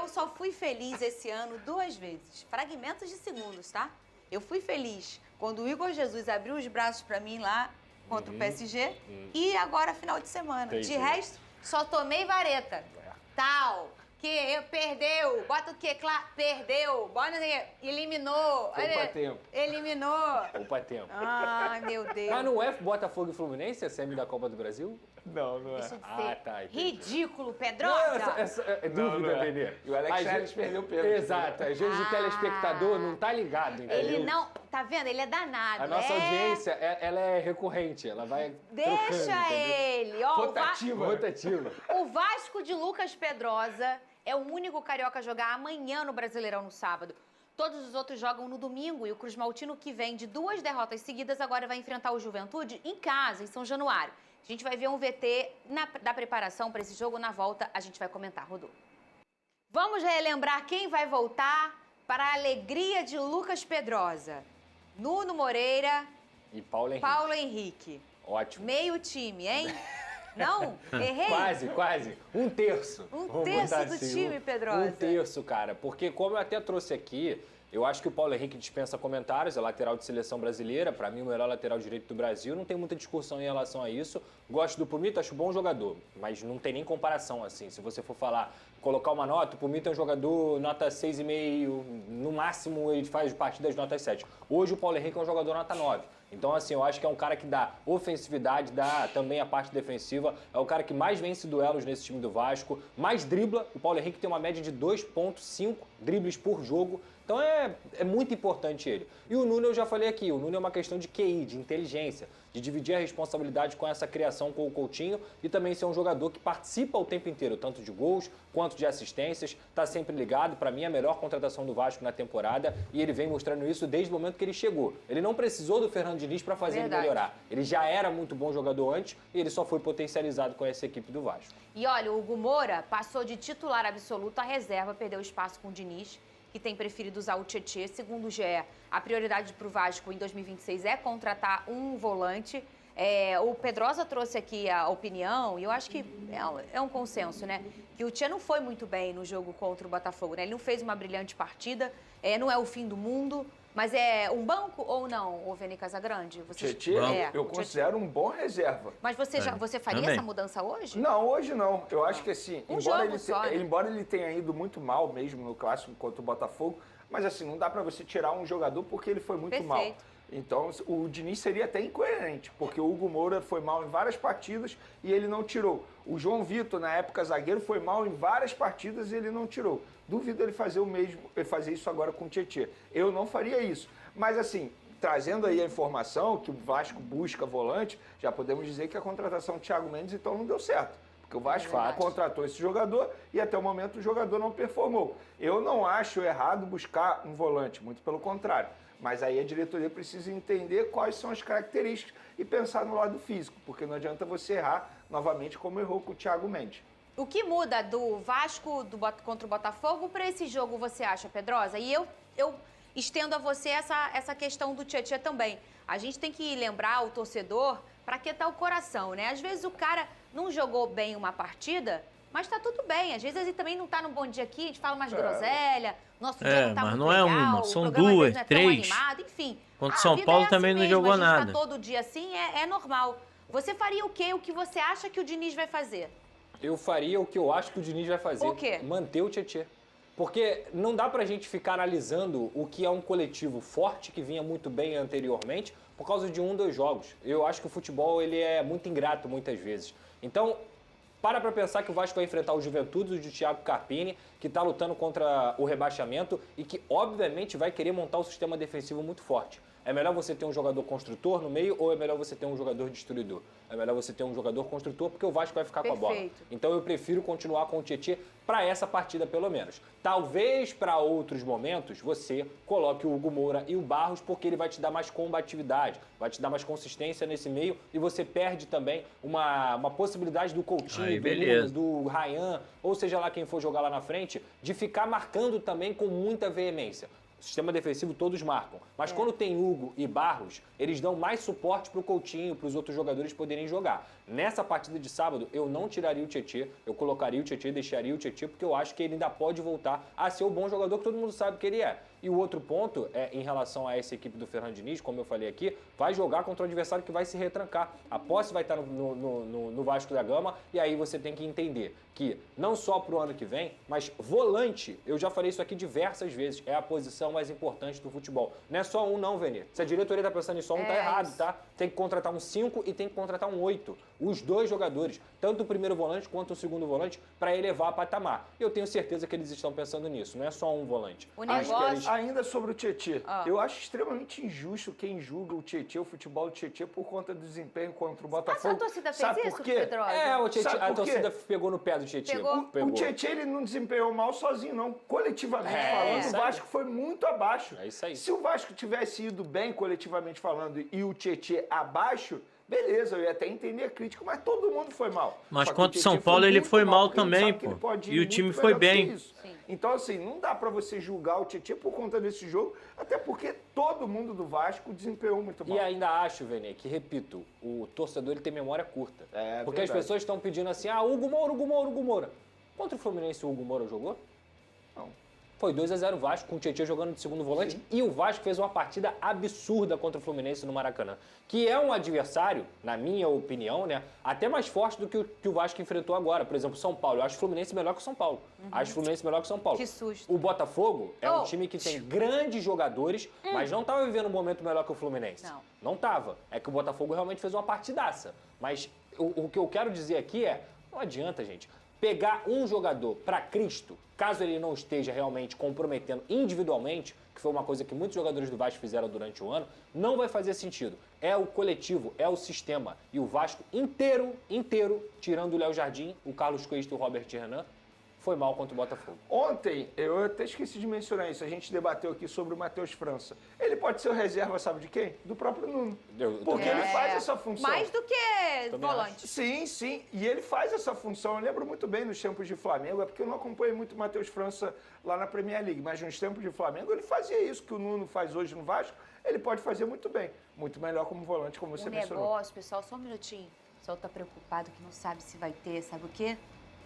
Eu só fui feliz esse ano 2 vezes. Fragmentos de segundos, tá? Eu fui feliz quando o Igor Jesus abriu os braços pra mim lá contra o PSG e agora final de semana. Entendi. De resto, só tomei vareta. Tal. Que perdeu. Bota o quê? Claro, perdeu. Bota eliminou. Poupa tempo. Eliminou. Poupa tempo. Ai, meu Deus. Mas não é Botafogo e Fluminense, a semi da Copa do Brasil? Não, não é. Deixa de Ah, ser tá, entendi. ridículo, Não, Pedrosa. essa é Não, dúvida, não é. Benê. E o Alex Às Telles vezes- perdeu o pênalti. Exato. Às vezes o telespectador não tá ligado, entendeu? Ele não... Tá vendo? Ele é danado. A nossa é... audiência, ela é recorrente. Ela vai trocando, Deixa entendeu? ele. Ó, Rotativa. o Vasco de Lucas Pedrosa é o único carioca a jogar amanhã no Brasileirão no sábado. Todos os outros jogam no domingo e o Cruz Maltino, que vem de 2 derrotas seguidas, agora vai enfrentar o Juventude em casa, em São Januário. A gente vai ver um VT da preparação para esse jogo. Na volta, a gente vai comentar, Rodô. Vamos relembrar quem vai voltar para a alegria de Lucas Pedrosa. Nuno Moreira, E Paulo Henrique. Paulo Henrique. Ótimo. Meio time, hein? Não? Errei? Quase. Um terço. Um Vamos terço botar do assim, time, Pedrosa. Um terço, cara. Porque, como eu até trouxe aqui, eu acho que o Paulo Henrique dispensa comentários, é lateral de seleção brasileira, pra mim o melhor lateral direito do Brasil, não tem muita discussão em relação a isso. Gosto do Pumita, acho bom jogador, mas não tem nem comparação assim. Se você for falar, colocar uma nota, o Pumita é um jogador nota 6,5, no máximo ele faz partidas nota 7. Hoje o Paulo Henrique é um jogador nota 9. Então, assim, eu acho que é um cara que dá ofensividade, dá também a parte defensiva. É o cara que mais vence duelos nesse time do Vasco, mais dribla. O Paulo Henrique tem uma média de 2,5 dribles por jogo. Então é muito importante ele. E o Nuno, eu já falei aqui, o Nuno é uma questão de QI, de inteligência, de dividir a responsabilidade com essa criação com o Coutinho e também ser um jogador que participa o tempo inteiro, tanto de gols quanto de assistências, está sempre ligado. Para mim, a melhor contratação do Vasco na temporada e ele vem mostrando isso desde o momento que ele chegou. Ele não precisou do Fernando Diniz para fazer ele melhorar. Ele já era muito bom jogador antes e ele só foi potencializado com essa equipe do Vasco. E olha, o Hugo Moura passou de titular absoluto à reserva, perdeu espaço com o Diniz, que tem preferido usar o Tietê. Segundo o GE, a prioridade para o Vasco em 2026 é contratar um volante. O Pedrosa trouxe aqui a opinião, e eu acho que é um consenso, né? Que o Tietê não foi muito bem no jogo contra o Botafogo, né? Ele não fez uma brilhante partida, não é o fim do mundo, mas é um banco ou não, o Vene Casagrande? Tietê, eu considero um bom reserva. Mas você faria essa mudança hoje? Não, hoje não. Eu acho que assim, né? embora ele tenha ido muito mal mesmo no clássico contra o Botafogo, mas assim, não dá pra você tirar um jogador porque ele foi muito mal. Então, o Diniz seria até incoerente, porque o Hugo Moura foi mal em várias partidas e ele não tirou. O João Vitor, na época zagueiro, foi mal em várias partidas e ele não tirou. Duvido ele fazer o mesmo, ele fazer isso agora com o Tietê. Eu não faria isso. Mas assim, trazendo aí a informação que o Vasco busca volante, já podemos dizer que a contratação do Thiago Mendes então não deu certo. Porque o Vasco contratou esse jogador e até o momento o jogador não performou. Eu não acho errado buscar um volante, muito pelo contrário. Mas aí a diretoria precisa entender quais são as características e pensar no lado físico, porque não adianta você errar novamente como errou com o Thiago Mendes. O que muda do Vasco contra o Botafogo para esse jogo, você acha, Pedrosa? E eu estendo a você essa questão do Tietê também. A gente tem que lembrar o torcedor para aquietar o coração, né? Às vezes o cara não jogou bem uma partida, mas tá tudo bem. Às vezes ele também não tá num bom dia aqui, a gente fala mais groselha, nosso dia não tá mas muito não é legal, uma, são o programa duas, não é três. tão animado, enfim. Contra o São Paulo também não jogou nada. A gente tá todo dia assim, é normal. Você faria o quê? O que você acha que o Diniz vai fazer? Eu faria o que eu acho que o Diniz vai fazer. O quê? Manter o Tietê. Porque não dá pra gente ficar analisando o que é um coletivo forte, que vinha muito bem anteriormente, por causa de 1, 2 jogos. Eu acho que o futebol ele é muito ingrato muitas vezes. Então, para pensar que o Vasco vai enfrentar o Juventude de Thiago Carpini, que está lutando contra o rebaixamento e que, obviamente, vai querer montar um sistema defensivo muito forte. É melhor você ter um jogador construtor no meio ou é melhor você ter um jogador destruidor? É melhor você ter um jogador construtor porque o Vasco vai ficar com a bola. Então eu prefiro continuar com o Tietê para essa partida pelo menos. Talvez para outros momentos você coloque o Hugo Moura e o Barros porque ele vai te dar mais combatividade, vai te dar mais consistência nesse meio e você perde também uma possibilidade do Coutinho, do Ryan, ou seja lá quem for jogar lá na frente, de ficar marcando também com muita veemência. sistema defensivo todos marcam. Mas quando tem Hugo e Barros, eles dão mais suporte pro Coutinho, pros outros jogadores poderem jogar. Nessa partida de sábado, eu não tiraria o Tietê, eu colocaria o Tietê, deixaria o Tietê, porque eu acho que ele ainda pode voltar a ser o bom jogador que todo mundo sabe que ele é. E o outro ponto é em relação a essa equipe do Fernando Diniz, como eu falei aqui, vai jogar contra um adversário que vai se retrancar. A posse vai estar no Vasco da Gama, e aí você tem que entender que não só para o ano que vem, mas volante, eu já falei isso aqui diversas vezes, é a posição mais importante do futebol. Não é só um não, Vene. Se a diretoria está pensando em só um, tá errado, isso. tá? Tem que contratar um 5 e tem que contratar um 8. Os dois jogadores, tanto o primeiro volante quanto o segundo volante, para elevar a patamar. Eu tenho certeza que eles estão pensando nisso, não é só um volante. O negócio... Ainda sobre o Tietê, eu acho extremamente injusto quem julga o Tietê, o futebol do Tietê, por conta do desempenho contra o Botafogo. A torcida Sabe fez por isso, quê? Pedrosa? O Tietê, Sabe a por quê? torcida pegou no pé do Tietê. Pegou. O Tietê, ele não desempenhou mal sozinho, não. Coletivamente É falando, isso o aí. Vasco foi muito abaixo. É isso aí. Se o Vasco tivesse ido bem coletivamente falando e o Tietê abaixo, beleza, eu ia até entender a crítica, mas todo mundo foi mal. Mas Só que contra o São Tietê Paulo ele muito foi mal porque a gente também, sabe que ele pô. pode ir E o muito time melhor foi do que bem. isso. Então, assim, não dá pra você julgar o Tietê por conta desse jogo, até porque todo mundo do Vasco desempenhou muito mal. E ainda acho, Vene, que, repito, o torcedor ele tem memória curta. Porque verdade. as pessoas estão pedindo assim, Hugo Moura, Hugo Moura, Hugo Moura. Contra o Fluminense, o Hugo Moura jogou? Não. Foi 2-0 o Vasco, com o Tietê jogando de segundo volante. Sim. E o Vasco fez uma partida absurda contra o Fluminense no Maracanã. Que é um adversário, na minha opinião, né, até mais forte do que o Vasco enfrentou agora. Por exemplo, São Paulo. Eu acho o Fluminense melhor que o São Paulo. Acho o Fluminense melhor que o São Paulo. Que susto. O Botafogo é um time que tem grandes jogadores, mas não estava vivendo um momento melhor que o Fluminense. Não estava. É que o Botafogo realmente fez uma partidaça. Mas o que eu quero dizer aqui é, não adianta, gente, pegar um jogador para Cristo, caso ele não esteja realmente comprometendo individualmente, que foi uma coisa que muitos jogadores do Vasco fizeram durante o ano, não vai fazer sentido. É o coletivo, é o sistema. E o Vasco inteiro, tirando o Léo Jardim, o Carlos Cuesta e o Robert Renan, foi mal contra o Botafogo. Ontem, eu até esqueci de mencionar isso, a gente debateu aqui sobre o Matheus França. Ele pode ser o reserva, sabe de quem? Do próprio Nuno. Porque ele faz essa função. Mais do que Também volante. Sim, e ele faz essa função. Eu lembro muito bem nos tempos de Flamengo, é porque eu não acompanhei muito o Matheus França lá na Premier League, mas nos tempos de Flamengo ele fazia isso que o Nuno faz hoje no Vasco, ele pode fazer muito bem. Muito melhor como volante, como você mencionou. Negócio, pessoal, só um minutinho. O pessoal tá preocupado que não sabe se vai ter, sabe o quê?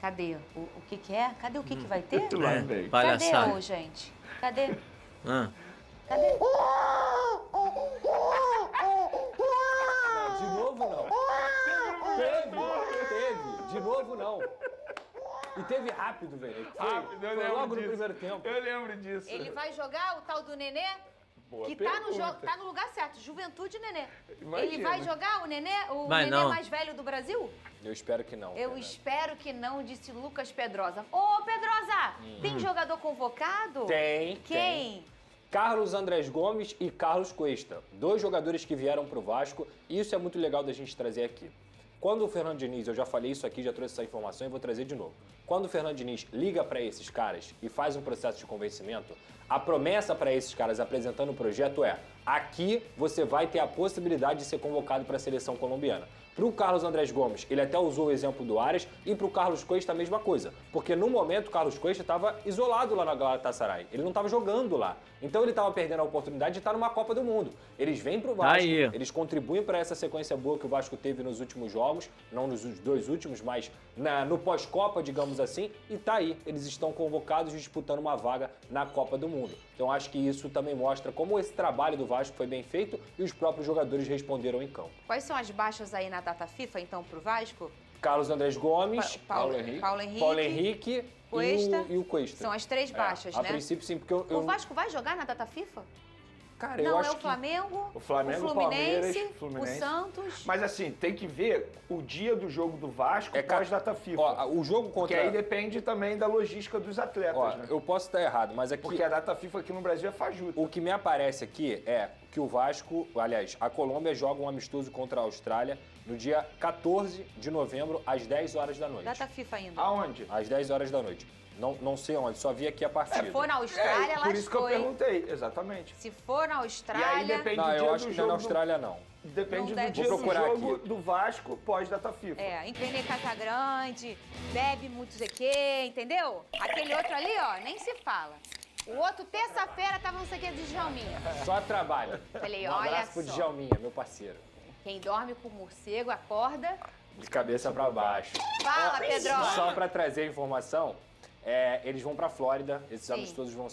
Cadê? O que é? Cadê o que vai ter? Cadê, Palhaçada. gente? Cadê? Ah. Cadê? Não, de novo não. Teve. De novo não. E teve rápido, velho. Foi logo no primeiro tempo. Eu lembro disso. Ele vai jogar o tal do Nenê? Boa Que pergunta. tá no lugar certo, Juventude Nenê. Imagina. Ele vai jogar o Nenê, Vai não. mais velho do Brasil? Eu espero que não. Eu Fernanda. espero que não, disse Lucas Pedrosa. Ô, Pedrosa, tem jogador convocado? Tem. Quem? Carlos Andrés Gomes e Carlos Cuesta. 2 jogadores que vieram pro Vasco. E isso é muito legal da gente trazer aqui. Quando o Fernando Diniz, eu já falei isso aqui, já trouxe essa informação e vou trazer de novo. Quando o Fernando Diniz liga para esses caras e faz um processo de convencimento, a promessa para esses caras apresentando o projeto é: aqui você vai ter a possibilidade de ser convocado para a seleção colombiana. Para o Carlos Andrés Gomes, ele até usou o exemplo do Ares, e para o Carlos Cuesta a mesma coisa. Porque no momento o Carlos Cuesta estava isolado lá na Galatasaray. Ele não estava jogando lá. Então ele estava perdendo a oportunidade de estar numa Copa do Mundo. Eles vêm para o Vasco, eles contribuem para essa sequência boa que o Vasco teve nos últimos jogos, não nos 2 últimos, mas no pós-Copa, digamos assim, e tá aí. Eles estão convocados disputando uma vaga na Copa do Mundo. Então acho que isso também mostra como esse trabalho do Vasco foi bem feito e os próprios jogadores responderam em campo. Quais são as baixas aí na data FIFA, então, pro Vasco? Carlos Andrés Gomes, Paulo Henrique Cuesta. e o Cuesta. São as 3 baixas, A né? princípio, sim, porque O Vasco vai jogar na data FIFA? Cara, Não, eu é acho o Flamengo, O Flamengo, o Fluminense, Palmeiras, Fluminense. o Santos. Mas assim, tem que ver o dia do jogo do Vasco pós-data FIFA. Ó, o jogo contra... Que aí depende também da logística dos atletas, né? Eu posso estar errado, mas aqui... Porque a data FIFA aqui no Brasil é fajuta. O que me aparece aqui é que o Vasco, aliás, a Colômbia joga um amistoso contra a Austrália no dia 14 de novembro, às 10 horas da noite. Data FIFA ainda. Aonde? Às 10 horas da noite. Não sei onde, só vi aqui a partida. Se for na Austrália, por isso que eu lascou, hein? perguntei, exatamente. Se for na E aí Austrália... depende Não, do dia eu acho do que não é jogo. na Austrália, não. Depende Não do deve dia ser. do Vou procurar jogo aqui. do Vasco pós-data FIFA. É, Vene Casagrande, bebe muito ZQ, entendeu? Aquele outro ali, ó, nem se fala. O outro, terça-feira, tava não sei o que de Djalminha. Só trabalho. Falei, Um olha abraço pro só. Djalminha, meu parceiro. Quem dorme com morcego acorda. De cabeça pra baixo. Fala, Pedro. Só pra trazer a informação, eles vão pra Flórida, esses Sim. amistosos vão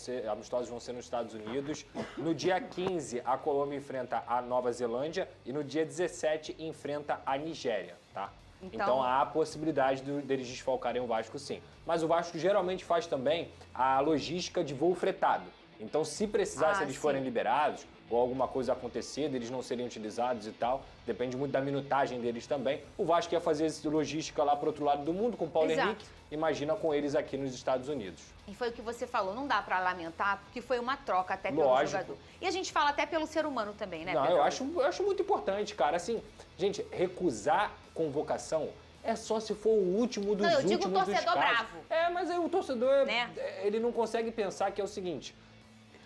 ser nos Estados Unidos. No dia 15, a Colômbia enfrenta a Nova Zelândia e no dia 17 enfrenta a Nigéria, tá? Então há a possibilidade deles desfalcarem o Vasco, sim. Mas o Vasco geralmente faz também a logística de voo fretado. Então, se precisar, se eles forem liberados, ou alguma coisa acontecer, deles não serem utilizados e tal, depende muito da minutagem deles também. O Vasco ia fazer essa logística lá pro outro lado do mundo com o Paulo Henrique, imagina com eles aqui nos Estados Unidos. E foi o que você falou, não dá pra lamentar, porque foi uma troca até pelo Lógico. jogador. E a gente fala até pelo ser humano também, né, Não, Pedro? eu acho muito importante, cara. Assim, gente, recusar convocação é só se for o último dos últimos dos casos. Eu digo o torcedor bravo. Mas aí o torcedor, Né? ele não consegue pensar que é o seguinte,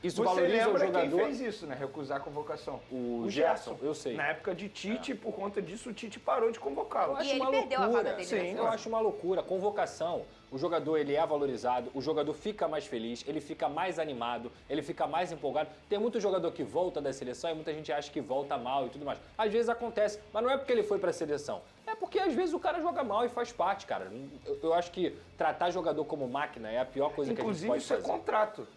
isso Você valoriza o lembra jogador. quem fez isso, né? Recusar a convocação? O Gerson, eu sei. Na época de Tite, por conta disso, o Tite parou de convocá-lo. E ele perdeu a vaga dele. Sim, eu acho uma loucura. Convocação, o jogador ele é valorizado, o jogador fica mais feliz, ele fica mais animado, ele fica mais empolgado. Tem muito jogador que volta da seleção e muita gente acha que volta mal e tudo mais. Às vezes acontece, mas não é porque ele foi pra seleção. É porque às vezes o cara joga mal e faz parte, cara. Eu acho que tratar jogador como máquina é a pior coisa que a gente pode fazer. Inclusive, isso é contrato.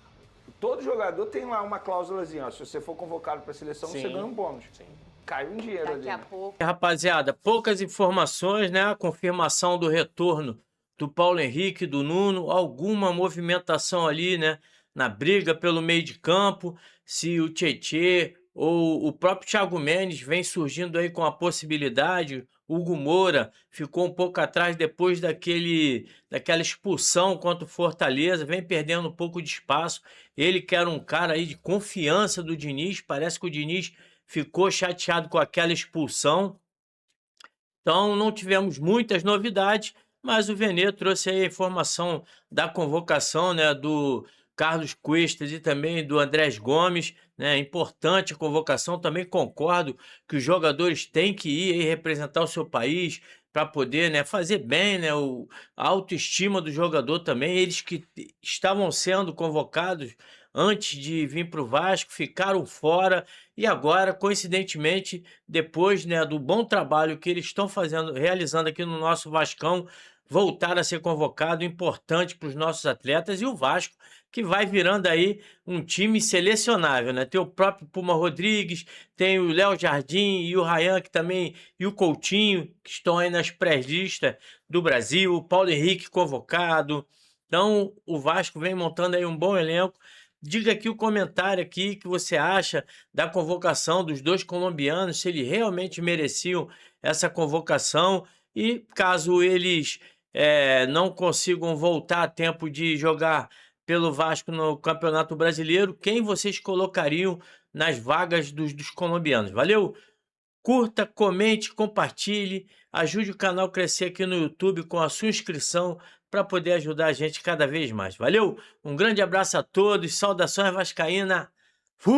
Todo jogador tem lá uma cláusulazinha, ó, se você for convocado para a seleção, Sim. você ganha um bônus. Sim. Cai um dinheiro ali. Daqui a né? pouco. Rapaziada, poucas informações, né? A confirmação do retorno do Paulo Henrique, do Nuno, alguma movimentação ali, né? Na briga pelo meio de campo, se o Tietê ou o próprio Thiago Mendes vem surgindo aí com a possibilidade. Hugo Moura ficou um pouco atrás depois daquela expulsão contra o Fortaleza, vem perdendo um pouco de espaço. Ele que era um cara aí de confiança do Diniz, parece que o Diniz ficou chateado com aquela expulsão. Então não tivemos muitas novidades, mas o Venê trouxe aí a informação da convocação, né, do Carlos Cuestas e também do Andrés Gomes, né? Importante a convocação, também concordo que os jogadores têm que ir aí representar o seu país para poder, né, fazer bem, né, a autoestima do jogador também. Eles que estavam sendo convocados antes de vir para o Vasco ficaram fora e agora, coincidentemente, depois, né, do bom trabalho que eles estão realizando aqui no nosso Vascão, voltaram a ser convocado, importante para os nossos atletas, e o Vasco que vai virando aí um time selecionável, né? Tem o próprio Puma Rodrigues, tem o Léo Jardim e o Ryan, que também, e o Coutinho, que estão aí nas pré-listas do Brasil, o Paulo Henrique convocado. Então, o Vasco vem montando aí um bom elenco. Diga aqui o comentário aqui que você acha da convocação dos dois colombianos, se eles realmente mereciam essa convocação e caso eles não consigam voltar a tempo de jogar pelo Vasco no Campeonato Brasileiro, quem vocês colocariam nas vagas dos colombianos? Valeu? Curta, comente, compartilhe, ajude o canal a crescer aqui no YouTube com a sua inscrição para poder ajudar a gente cada vez mais. Valeu? Um grande abraço a todos, saudações vascaína. Fui!